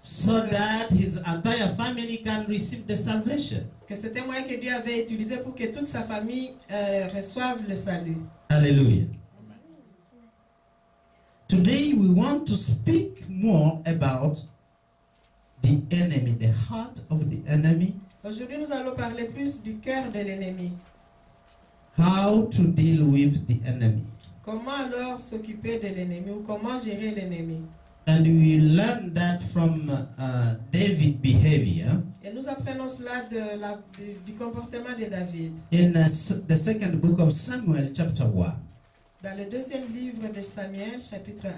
so that his entire family can receive the salvation. Que c'était un moyen que Dieu avait utilisé pour que toute sa famille reçoive le salut. Hallelujah. Today we want to speak more about the enemy, the heart of the enemy. Aujourd'hui, nous allons parler plus du cœur de l'ennemi. How to deal with the enemy. Comment alors s'occuper de l'ennemi ou comment gérer l'ennemi. And we learn that from David's behavior. Et nous apprenons cela du comportement de David. In the second book of Samuel, chapter 1. Dans le deuxième livre de Samuel, chapitre 1.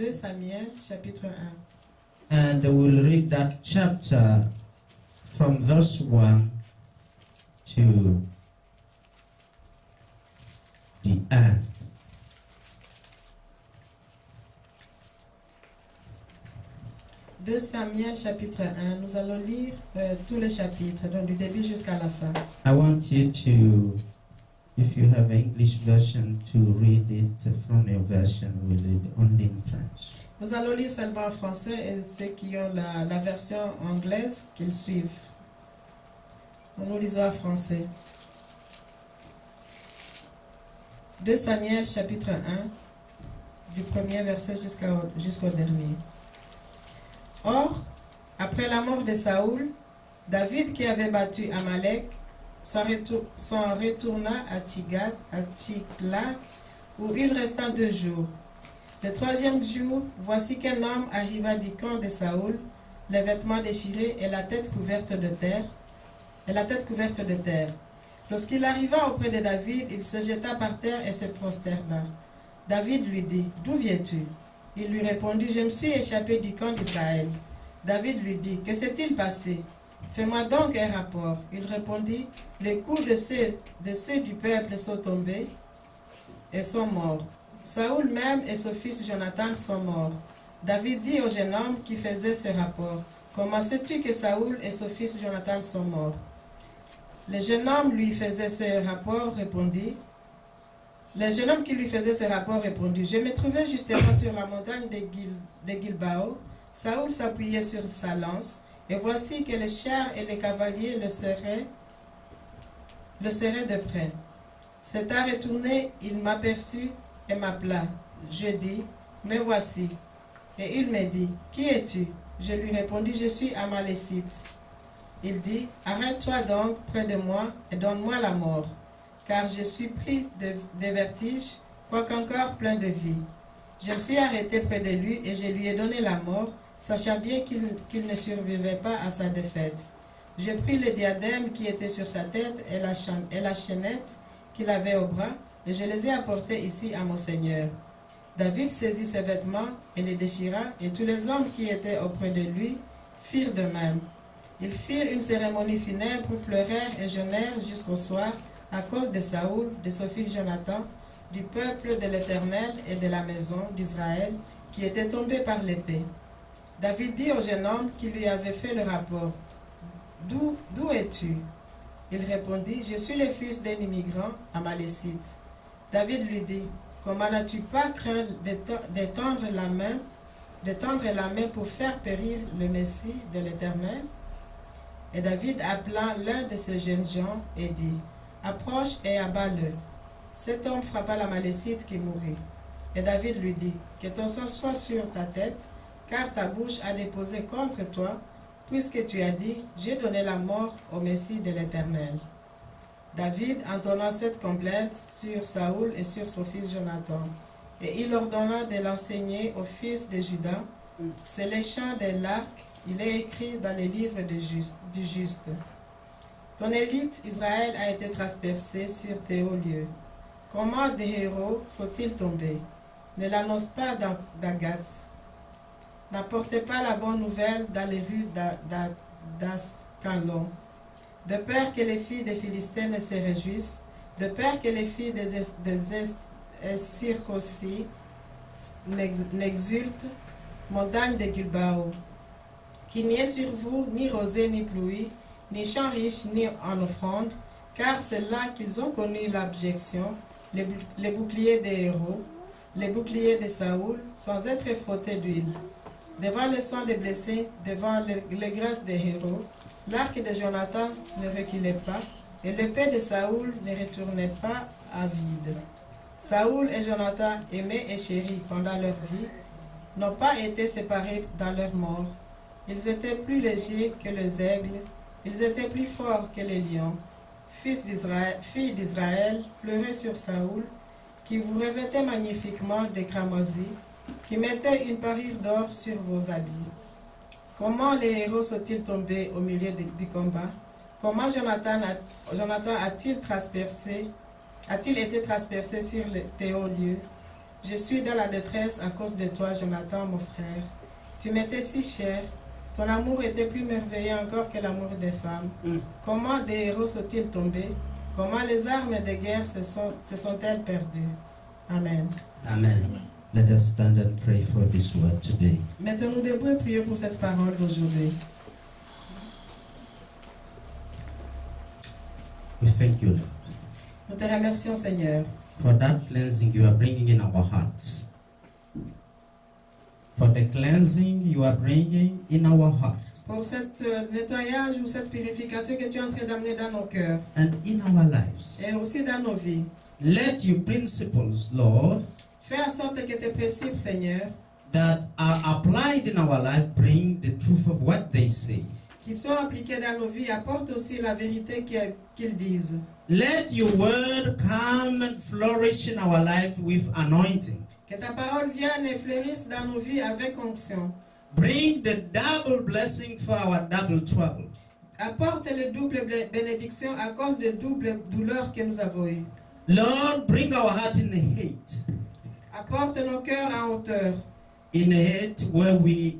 2 Samuel, chapitre 1. And we'll read that chapter from verse 1 to the end. 2 Samuel chapitre 1, nous allons lire tous les chapitres, donc du début jusqu'à la fin. I want you to, if you have an English version, to read it from your version. We'll read only in French. Nous allons lire seulement en français et ceux qui ont la version anglaise, qu'ils suivent. Nous lisons en français. 2 Samuel chapitre 1, du premier verset jusqu'au dernier. Or, après la mort de Saoul, David qui avait battu Amalek s'en retourna à Tsiglag, où il resta 2 jours. Le 3e jour, voici qu'un homme arriva du camp de Saoul, les vêtements déchirés et la tête couverte de terre. Lorsqu'il arriva auprès de David, il se jeta par terre et se prosterna. David lui dit, « D'où viens-tu » Il lui répondit, « Je me suis échappé du camp d'Israël. » David lui dit, « Que s'est-il passé? Fais-moi donc un rapport. » Il répondit, « Les coups de ceux du peuple sont tombés et sont morts. Saoul même et son fils Jonathan sont morts. » David dit au jeune homme qui faisait ce rapport, « Comment sais-tu que Saoul et son fils Jonathan sont morts? » Le jeune homme qui lui faisait ce rapport répondit, « Je me trouvais justement sur la montagne de Gilbao. Saoul s'appuyait sur sa lance, et voici que les chars et les cavaliers le serraient de près. S'étant retourné, il m'aperçut et m'appela. Je dis, me voici. Et il me dit, qui es-tu? Je lui répondis, je suis Amalécite. Il dit, arrête-toi donc près de moi et donne-moi la mort, car je suis pris de vertige, quoique encore plein de vie. Je me suis arrêté près de lui et je lui ai donné la mort, sachant bien qu'il ne survivait pas à sa défaite. J'ai pris le diadème qui était sur sa tête et la chaînette qu'il avait au bras, et je les ai apportés ici à mon Seigneur. David saisit ses vêtements et les déchira, et tous les hommes qui étaient auprès de lui firent de même. Ils firent une cérémonie funèbre, pleurèrent et jeûnèrent jusqu'au soir, à cause de Saoul, de son fils Jonathan, du peuple de l'Éternel et de la maison d'Israël, qui était tombé par l'épée. David dit au jeune homme qui lui avait fait le rapport, « D'où es-tu » Il répondit, « Je suis le fils d'un immigrant amalécite. » David lui dit, « Comment n'as-tu pas craint d'étendre la main pour faire périr le Messie de l'Éternel » Et David appela l'un de ces jeunes gens et dit, « Approche et abat-le. » Cet homme frappa l'Amalécite qui mourut. Et David lui dit, « Que ton sang soit sur ta tête, car ta bouche a déposé contre toi, puisque tu as dit, j'ai donné la mort au Messie de l'Éternel. » David entonna cette complainte sur Saoul et sur son fils Jonathan, et il ordonna de l'enseigner aux fils de Juda. C'est les chants de l'arc, il est écrit dans les livres du juste. Ton élite, Israël, a été transpercée sur tes hauts lieux. Comment des héros sont-ils tombés? Ne l'annonce pas d'Agat. N'apportez pas la bonne nouvelle dans les rues d'Ascalon. De peur que les filles des Philistins ne se réjouissent, de peur que les filles des circoncis n'exultent, montagne de Gilbao. Qu'il n'y ait sur vous ni rosée ni pluie, ni champs riches ni en offrande, car c'est là qu'ils ont connu l'abjection, les boucliers des héros, les boucliers de Saoul, sans être frottés d'huile. Devant le sang des blessés, devant les grâces des héros, l'arc de Jonathan ne reculait pas, et l'épée de Saoul ne retournait pas à vide. Saoul et Jonathan, aimés et chéris pendant leur vie, n'ont pas été séparés dans leur mort. Ils étaient plus légers que les aigles, ils étaient plus forts que les lions. Filles d'Israël, pleurez sur Saoul, qui vous revêtait magnifiquement de cramoisis, qui mettait une parure d'or sur vos habits. Comment les héros sont-ils tombés au milieu du combat? Comment Jonathan a-t-il été transpercé sur tes hauts lieux? Je suis dans la détresse à cause de toi, Jonathan, mon frère. Tu m'étais si cher. Ton amour était plus merveilleux encore que l'amour des femmes. Comment des héros sont-ils tombés? Comment les armes de guerre se sont-elles perdues? Amen. Amen. Let us stand and pray for this word today. Mettons-nous debout et prions pour cette parole d'aujourd'hui. We thank you, Lord, Nous te remercions, Seigneur, for that cleansing you are bringing in our hearts. For the cleansing you are bringing in our hearts pour cet nettoyage ou cette purification que tu es en train d'amener dans nos cœurs and in our lives. et aussi dans nos vies. Let your principles, Lord, Fais en sorte que tes principes, Seigneur, that are applied in our life bring the truth of what they say. qui sont appliqués dans nos vies, apportent aussi la vérité qu'ils disent. Let your word come and flourish in our life with anointing. Que ta parole vienne et fleurisse dans nos vies avec onction. Bring the double blessing for our double trouble. Apporte le double bénédiction à cause de double douleur que nous avons eues. Lord, bring our heart in hate. Apporte nos cœurs en hauteur. In hate where we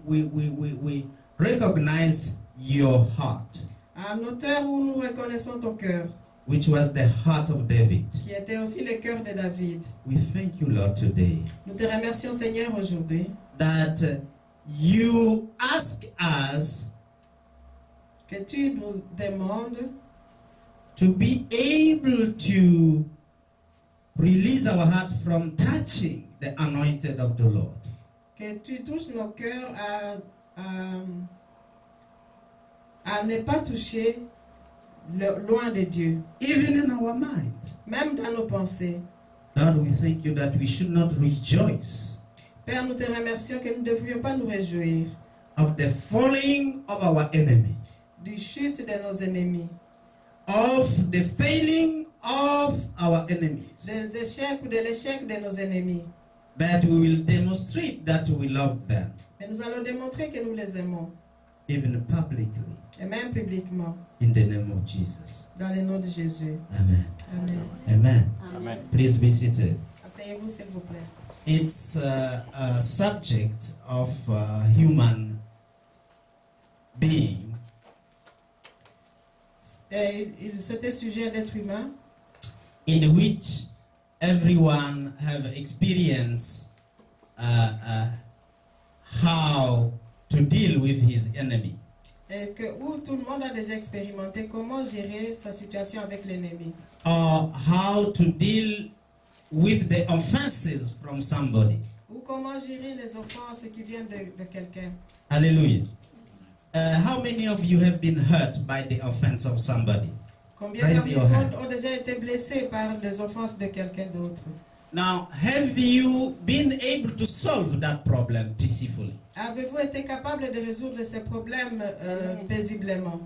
recognize your heart, En hauteur où nous reconnaissons ton cœur, which was the heart of David. qui était aussi le cœur de David. We thank you, Lord, today Nous te remercions, Seigneur, aujourd'hui, that you ask us que tu nous demandes to be able to release our heart from touching the anointed of the Lord. que tu touches nos cœurs à ne pas toucher loin de Dieu, Even in our mind. même dans nos pensées. Lord, we thank you that we should not rejoice Père, nous te remercions que nous ne devrions pas nous réjouir of the falling of our enemy, du chute de nos ennemis, of the failing of our enemies, des échecs ou de l'échec de nos ennemis. but we will demonstrate that we love them, Mais nous allons démontrer que nous les aimons, even publicly, et même publiquement, in the name of Jesus. dans le nom de Jésus. Amen. Amen. Amen. Amen. Please be seated. Asseyez-vous, s'il vous plaît. It's a subject of human being, C'était sujet d'être humain, in which everyone have experienced how to deal with his enemy. et où tout le monde a déjà expérimenté comment gérer sa situation avec l'ennemi, Or how to deal with the offenses from somebody. ou comment gérer les offenses qui viennent de quelqu'un. Hallelujah. How many of you have been hurt by the offense of somebody? Combien Raise d'entre your vous hand. ont déjà été blessés par les offenses de quelqu'un d'autre? Now, have you been able to solve that problem peacefully? Avez-vous été capable de résoudre ces problèmes paisiblement?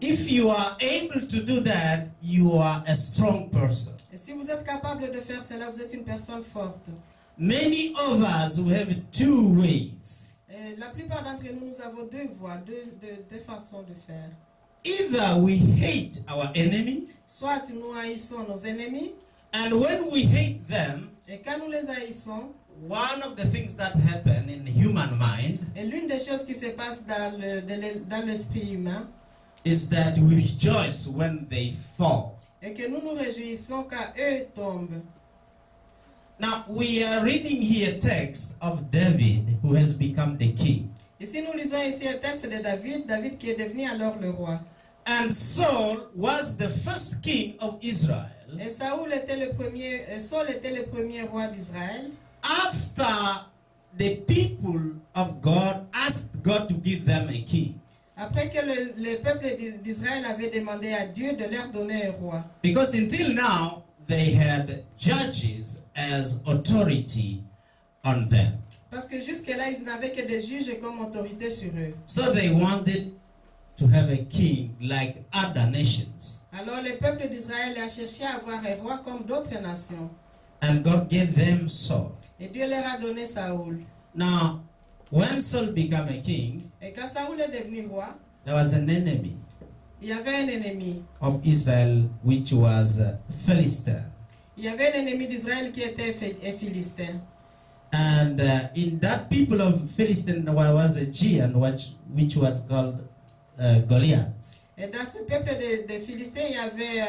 If you are able to do that, you are a strong person. Et si vous êtes capable de faire cela, vous êtes une personne forte. Many of us we have two ways. Et la plupart d'entre nous, nous avons deux voies, deux façons de faire. Either we hate our enemy, Soit nous haïssons nos ennemis, and when we hate them, et quand nous les haïssons, one of the things that happen in the human mind et l'une des choses qui se passe dans l'esprit humain, is that we rejoice when they fall. et que nous nous réjouissons quand eux tombent. Now, we are reading here a text of David who has become the king. Ici, nous lisons ici un texte de David, David qui est devenu alors le roi. And Saul was the first king of Israel Et Saül était le premier, Saul était le premier roi d'Israël. after the people of God asked God to give them a king. Après que le peuple d'Israël avait demandé à Dieu de leur donner un roi. Because until now, they had judges as authority on them. Parce que jusque-là, ils n'avaient que des juges comme autorité sur eux. So they wanted to have a king like other nations. Alors le peuple d'Israël a cherché à avoir un roi comme d'autres nations. And God gave them Saul. Et Dieu leur a donné Saoul. Now, when Saul became a king, Et quand Saoul est devenu roi, there was an enemy il y avait un ennemi. of Israel, which was Philistine. Il y avait un ennemi d'Israël qui était un Philistin. And in that people of Philistine, there was a giant which was called Goliath. Et dans ce peuple de Philistins, il y avait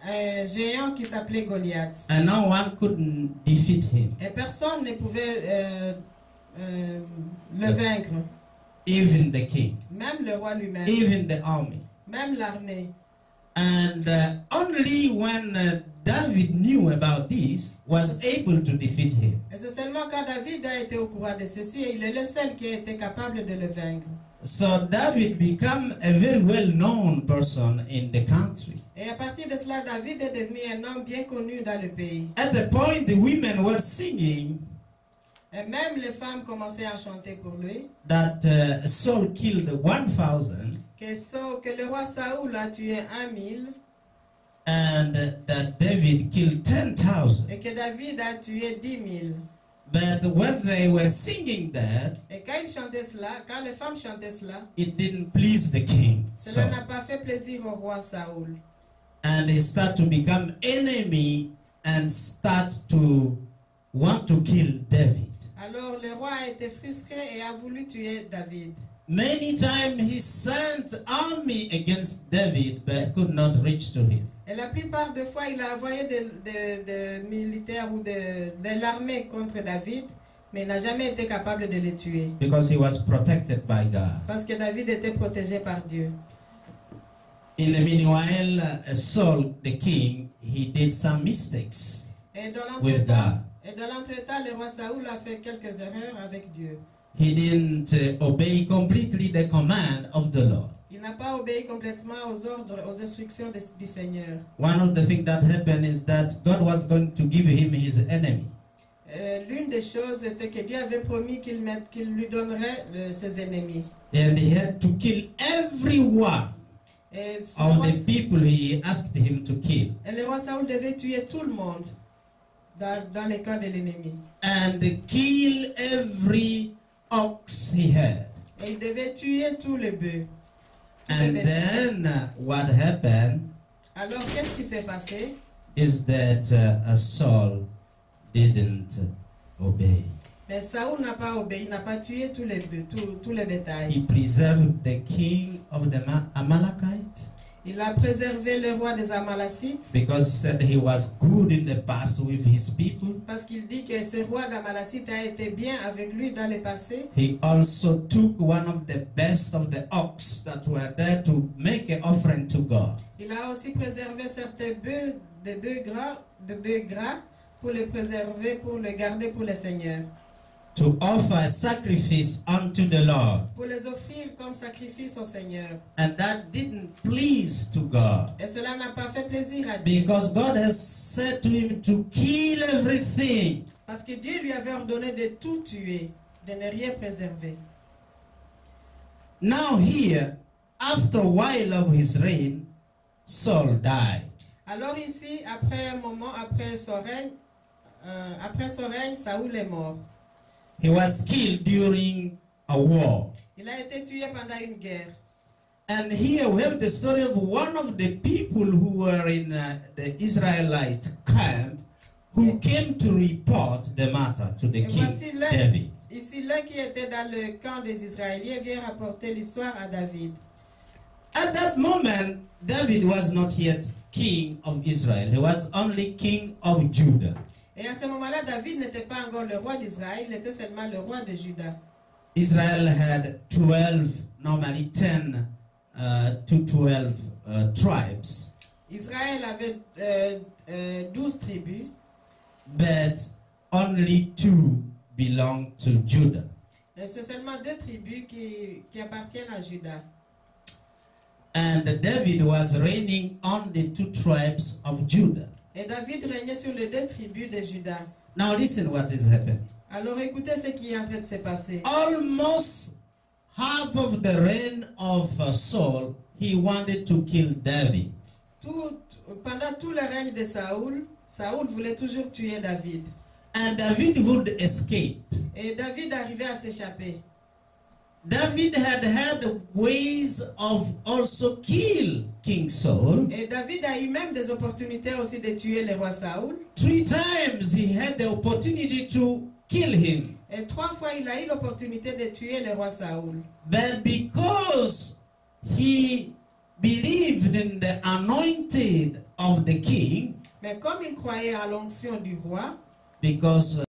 un géant qui s'appelait Goliath. And no one could defeat him. Et personne ne pouvait le vaincre. Even the king, Même le roi lui-même. even the army. Même l'armée. And only when David knew about this, was able to defeat him. Et c'est seulement quand David a été au courant de ceci, et il est le seul qui a été capable de le vaincre. So David became a very well-known person in the country. Et à partir de cela, David est devenu un homme bien connu dans le pays. At a point, the women were singing Et même les femmes commençaient à chanter pour lui. that Saul killed 1,000 Que le roi Saoul a tué 1000 and that David killed 10,000. et que David a tué 10 000. But when they were singing that, Et quand ils chantaient cela, quand les femmes chantaient cela, it didn't please the king. cela So, n'a pas fait plaisir au roi Saoul. and he started to become enemy and start to want to kill David. Alors le roi a été frustré et a voulu tuer David. Many times he sent army against David, but could not reach to him. Et la plupart des fois, il a envoyé des militaires ou de l'armée contre David, mais il n'a jamais été capable de les tuer. Because he was protected by God. Parce que David était protégé par Dieu. In the meanwhile, Saul, the king, he did some mistakes Et dans with God. l'entretemps, le roi Saoul a fait quelques erreurs avec Dieu. He didn't obey completely the command of the Lord. Il n'a pas obéi complètement aux ordres, aux instructions du Seigneur. One of the things that happened is that God was going to give him his enemy. L'une des choses était que Dieu avait promis qu'il lui donnerait ses ennemis. And he had to kill everyone Et of the people he asked him to kill. le roi Saoul devait tuer tout le monde dans les camps de l'ennemi. And kill every ox he had. Et il devait tuer tous les bœufs. And then what happened Alors, qu'est-ce qui s'est passé? is that Saul didn't obey. Mais Saoul n'a pas obéi, il n'a pas tué tous les bœufs, tous les bétails. He preserved the king of the Amalekites Il a préservé le roi des Amalacites because he said he was good in the past with his people. parce qu'il dit que ce roi d'Amalacite a été bien avec lui dans le passé. He also took one of the best of the ox that were there to make an offering to God. Il a aussi préservé certains bœufs, de bœufs gras pour le préserver, pour le garder pour le Seigneur. To offer a sacrifice unto the Lord. Pour les offrir comme sacrifice au Seigneur. And that didn't please to God. Et cela n'a pas fait plaisir à Dieu. Because God has said to him to kill everything. Parce que Dieu lui avait ordonné de tout tuer, de ne rien préserver. Now here, after a while of his reign, Saul died. Alors ici, après un moment, après son règne, Saoul est mort. He was killed during a war. Il a été tué pendant une guerre. And here we have the story of one of the people who were in the Israelite camp who came to report the matter to the Et king voici David. ici l'un qui était dans le camp des Israéliens vient rapporter l'histoire à David. At that moment, David was not yet king of Israel. He was only king of Judah. Et à ce moment-là, David n'était pas encore le roi d'Israël, il était seulement le roi de Juda. Israel had 12, normally 10 to 12 tribes. Israël avait 12 tribus, But only 2 belong to Judah. Et c'est seulement 2 tribus qui appartiennent à Juda. And David was reigning on the 2 tribes of Judah. Et David régnait sur les 2 tribus de Juda. Now listen what is happening. Alors écoutez ce qui est en train de se passer. Almost half of the reign of Saul, he wanted to kill David. Pendant tout le règne de Saoul, Saoul voulait toujours tuer David. And David would escape. Et David arrivait à s'échapper. David had ways of also kill King Saul. Et David a eu même des opportunités aussi de tuer le roi Saoul. 3 times he had the opportunity to kill him. Et 3 fois il a eu l'opportunité de tuer le roi Saoul. But because he believed in the anointed of the king, Mais comme il croyait à l'onction du roi, because